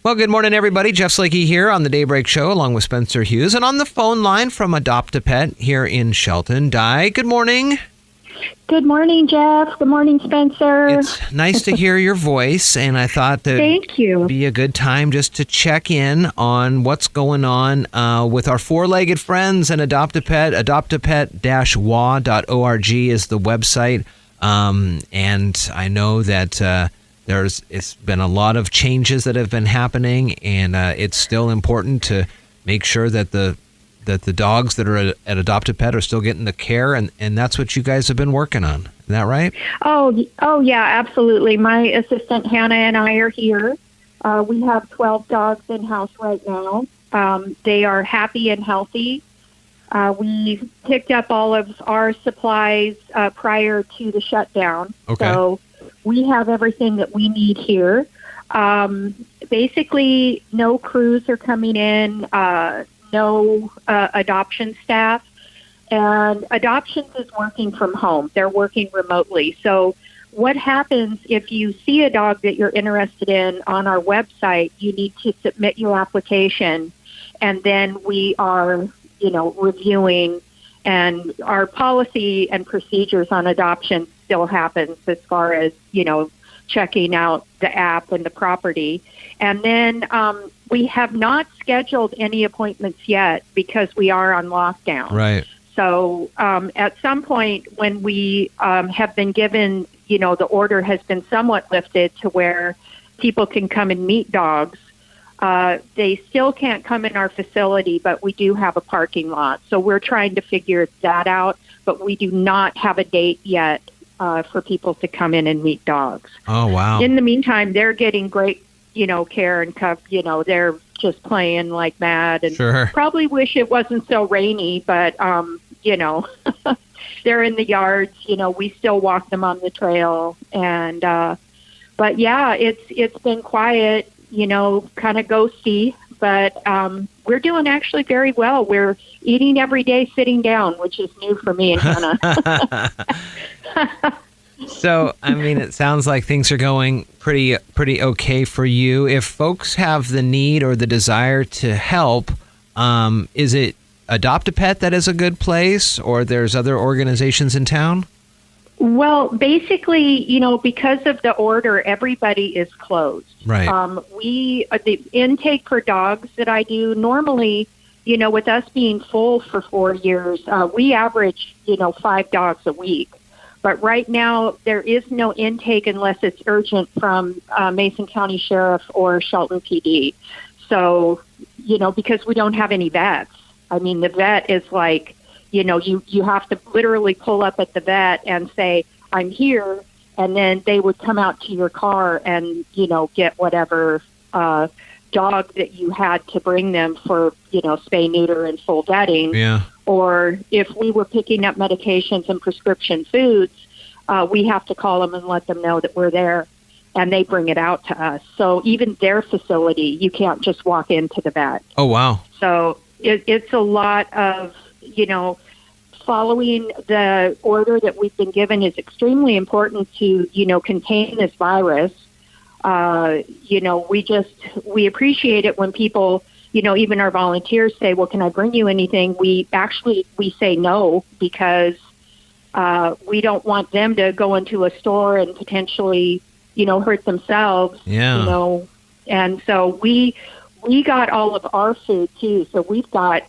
Well, good morning, everybody. Jeff Slakey here on the Daybreak Show, along with Spencer Hughes. And on the phone line from Adopt a Pet here in Shelton, Di, good morning. Good morning, Jeff. Good morning, Spencer. It's nice to hear your voice, and I thought that Thank you. be a good time just to check in on what's going on with our four-legged friends and Adopt a Pet. adoptapet-wa.org is the website, and I know that it's been a lot of changes that have been happening, and it's still important to make sure that the dogs that are at Adopt a Pet are still getting the care, and that's what you guys have been working on. Is that right? Oh yeah, absolutely. My assistant Hannah and I are here. We have 12 dogs in-house right now. They are happy and healthy. We picked up all of our supplies prior to the shutdown. Okay. So we have everything that we need here. Basically, no crews are coming in, no adoption staff, and adoptions is working from home. They're working remotely. So what happens if you see a dog that you're interested in on our website, you need to submit your application, and then we are, reviewing, and our policy and procedures on adoption still happens as far as, checking out the app and the property. And then we have not scheduled any appointments yet because we are on lockdown. Right. So at some point when we have been given, the order has been somewhat lifted to where people can come and meet dogs, they still can't come in our facility, but we do have a parking lot. So we're trying to figure that out, but we do not have a date yet for people to come in and meet dogs. Oh, wow. In the meantime, they're getting great, care and cup. They're just playing like mad, and sure. Probably wish it wasn't so rainy, but, they're in the yards. We still walk them on the trail. And, but yeah, it's been quiet, kind of ghosty, but we're doing actually very well. We're eating every day sitting down, which is new for me and Hannah. So, it sounds like things are going pretty okay for you. If folks have the need or the desire to help, is it Adopt a Pet that is a good place, or there's other organizations in town? Well, basically, because of the order, everybody is closed. Right. The intake for dogs that I do normally, with us being full for 4 years, we average, 5 dogs a week. But right now, there is no intake unless it's urgent from Mason County Sheriff or Shelton PD. So, because we don't have any vets. The vet is like, you have to literally pull up at the vet and say, I'm here, and then they would come out to your car and, get whatever dog that you had to bring them for, spay, neuter, and full vetting. Yeah. Or if we were picking up medications and prescription foods, we have to call them and let them know that we're there, and they bring it out to us. So even their facility, you can't just walk into the vet. Oh, wow. So it's a lot of, following the order that we've been given is extremely important to, contain this virus. We appreciate it when people, even our volunteers say, well, can I bring you anything? We say no, because we don't want them to go into a store and potentially, hurt themselves. Yeah. And so we got all of our food too. So we've got,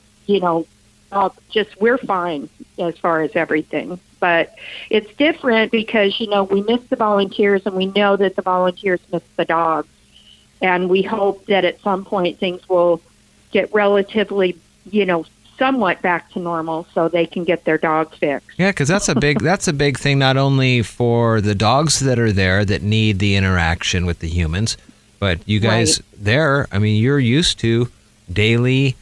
we're fine as far as everything. But it's different because, we miss the volunteers, and we know that the volunteers miss the dogs. And we hope that at some point things will get relatively, somewhat back to normal so they can get their dog fixed. Yeah, because that's a big thing, not only for the dogs that are there that need the interaction with the humans, but you guys there, you're used to daily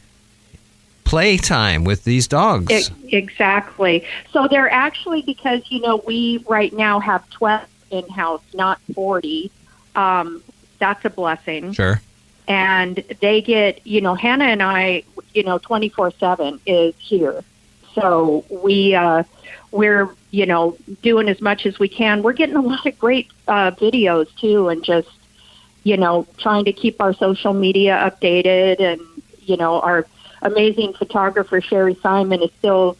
playtime with these dogs. Exactly. So they're actually, because, we right now have 12 in-house, not 40. That's a blessing. Sure. And they get, Hannah and I, 24/7 is here. So we're, doing as much as we can. We're getting a lot of great videos too, and just, trying to keep our social media updated. And, our amazing photographer, Sherry Simon, is still,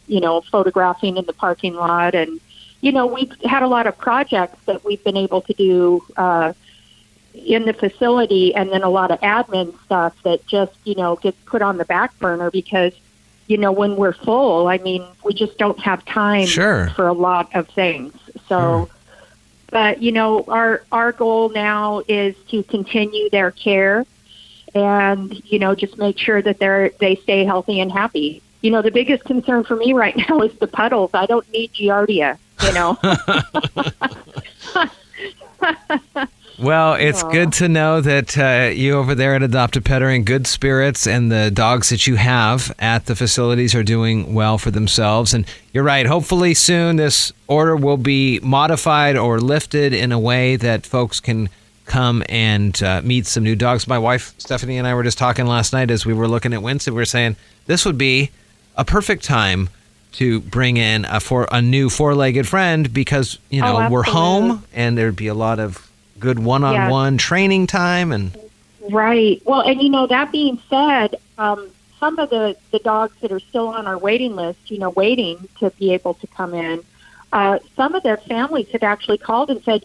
photographing in the parking lot. And, we've had a lot of projects that we've been able to do in the facility, and then a lot of admin stuff that just, gets put on the back burner because, when we're full, we just don't have time for a lot of things. So, but, our goal now is to continue their care and, just make sure that they stay healthy and happy. The biggest concern for me right now is the puddles. I don't need Giardia, Well, it's good to know that you over there at Adopt a Pet are in good spirits, and the dogs that you have at the facilities are doing well for themselves. And you're right. Hopefully soon this order will be modified or lifted in a way that folks can come and meet some new dogs. My wife, Stephanie, and I were just talking last night as we were looking at Winston. We were saying this would be a perfect time to bring in a new four-legged friend because, we're home and there'd be a lot of good one-on-one training time. And right. Well, and that being said, some of the dogs that are still on our waiting list, waiting to be able to come in, some of their families have actually called and said,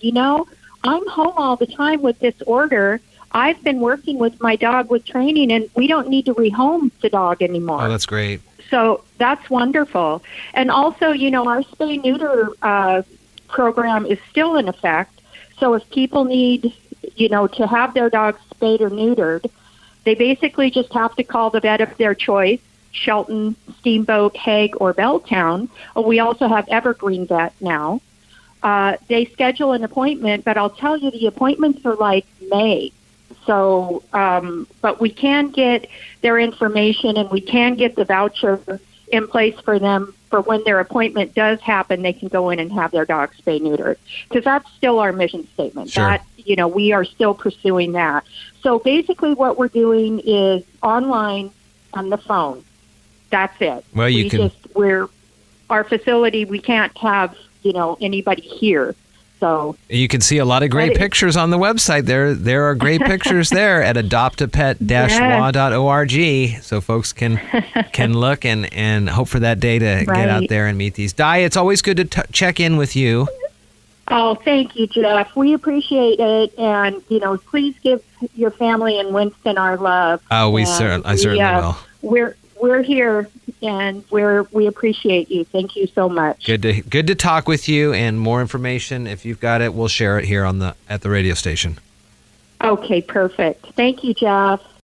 I'm home all the time with this order. I've been working with my dog with training, and we don't need to rehome the dog anymore. Oh, that's great. So that's wonderful. And also, our spay-neuter program is still in effect. So if people need, to have their dogs spayed or neutered, they basically just have to call the vet of their choice, Shelton, Steamboat, Hague, or Belltown. We also have Evergreen Vet now. They schedule an appointment, but I'll tell you, the appointments are like May. So, but we can get their information and we can get the voucher in place for them for when their appointment does happen, they can go in and have their dog spay neutered. Because that's still our mission statement. Sure. That, we are still pursuing that. So basically what we're doing is online on the phone. That's it. Well, our facility, we can't have, anybody here. So you can see a lot of great pictures on the website. There are great pictures there at adoptapet-wa.org, so folks can look and hope for that day to get out there and meet these. Di, it's always good to check in with you. Oh, thank you, Jeff. We appreciate it, and please give your family and Winston our love. Oh, I certainly will. We're here, and we appreciate you. Thank you so much. Good to talk with you, and more information, if you've got it, we'll share it here at the radio station. Okay, perfect. Thank you, Jeff.